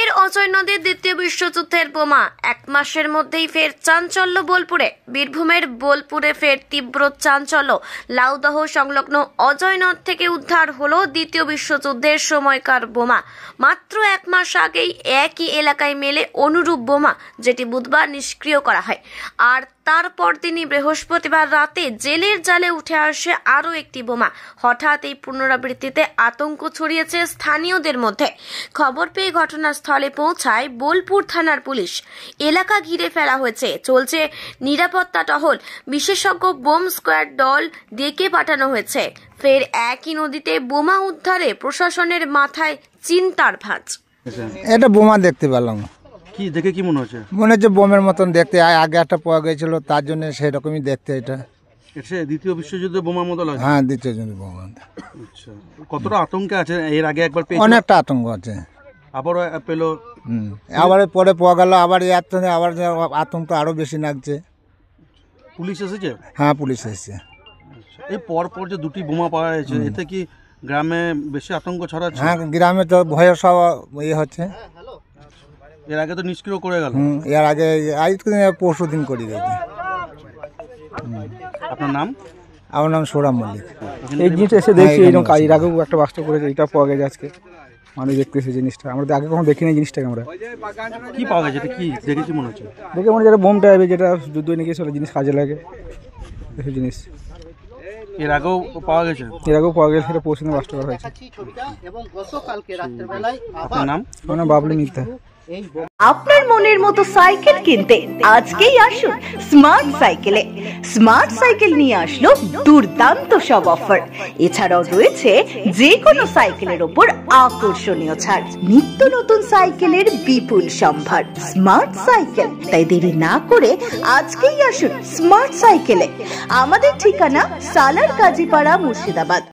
ফের অজয় নদীর দ্বিতীয় বিশ্বযুদ্ধের বোমা। এক মাসের মধ্যেই ফের চাঞ্চল্য বোলপুরে। বীরভূমের বোলপুরে ফের তীব্র চাঞ্চল্য। লাউদহ সংলগ্ন অজয় নদ থেকে উদ্ধার হলো দ্বিতীয় বিশ্বযুদ্ধের সময়কার বোমা। মাত্র এক মাস আগেই একই এলাকায় মেলে অনুরূপ বোমা, যেটি বুধবার নিষ্ক্রিয় করা হয়। আর তারপর দিনই বৃহস্পতিবার রাতে জেলের জালে উঠে আসে আরও একটি বোমা। হঠাৎ এই পুনরাবৃত্তিতে আতঙ্ক ছড়িয়েছে স্থানীয়দের মধ্যে। খবর পেয়ে ঘটনাস্থলে পৌঁছায় বোলপুর থানার পুলিশ। এলাকা ঘিরে ফেলা হয়েছে, চলছে নিরাপত্তা টহল। বিশেষজ্ঞ বোম স্কোয়াড দল ডেকে পাঠানো হয়েছে। ফের একই নদীতে বোমা উদ্ধারে প্রশাসনের মাথায় চিন্তার ভাঁজ। এটা বোমা দেখতে পেলাম। কি দেখে কি মনে হচ্ছে? মনে হচ্ছে বোমের মতন দেখতে। আগে একটা পাওয়া গেছিল, তার জন্য সেরকমই দেখতে। এটা দ্বিতীয় বিশ্বযুদ্ধে বোমার মতো লাগে। হ্যাঁ, দ্বিতীয় বোমা। আচ্ছা, কতটা আতঙ্কে আছে? এর আগে একবার অনেকটা আতঙ্ক আছে। আবারও পেলো। আবার পরে পাওয়া গেল, আবার আবার আতঙ্ক আরো বেশি লাগছে। পুলিশ এসেছে? হ্যাঁ, পুলিশ এসেছে। এই পর যে দুটি বোমা পাওয়া গেছে, এতে কি গ্রামে বেশি আতঙ্ক ছড়াচ্ছে? হ্যাঁ, গ্রামে তো ভয়ের সব হচ্ছে। এর আগে তো নিষ্ক্রিয় করে গেল। এর আগে পরশু দিন করে গেছে। আপনার নাম? আমার নাম সৌরভ মল্লিক। এই জিনিসটা এসে দেখছি এইরকম এর আগেও একটা বাস্ট করেছে, এটা পাওয়া গেছে আজকে। মানুষ দেখতেছে জিনিসটা, আমরা আগে কখনো দেখিনি জিনিসটাকে। আমরা কি পাওয়া গেছে? এটা কি দেখেছি মনে হচ্ছে? দেখে মনে হচ্ছে বোম টাইপের, যেটা যুদ্ধ নিয়ে গেছে জিনিস কাজে লাগে এই জিনিস। এর আগেও পাওয়া গেছে? এর আগেও পাওয়া গেছে, সেটা পরশু দিন বাস্ট করা হয়েছে। আপনার নাম? আমার নাম বাবলু মিথ্যা। আপনার মনের মতো সাইকেল কিনতে আজকেই আসুন স্মার্ট সাইকেলে। স্মার্ট সাইকেল নিয়ে আসলো দুর্দান্ত সব অফার। এছাড়াও রয়েছে যে কোনো সাইকেলের উপর আকর্ষণীয় ছাড়, নিত্য নতুন সাইকেলের বিপুল সম্ভার। স্মার্ট সাইকেল, তাই দেরি না করে আজকেই আসুন স্মার্ট সাইকেলে। আমাদের ঠিকানা সালার কাজীপাড়া, মুর্শিদাবাদ।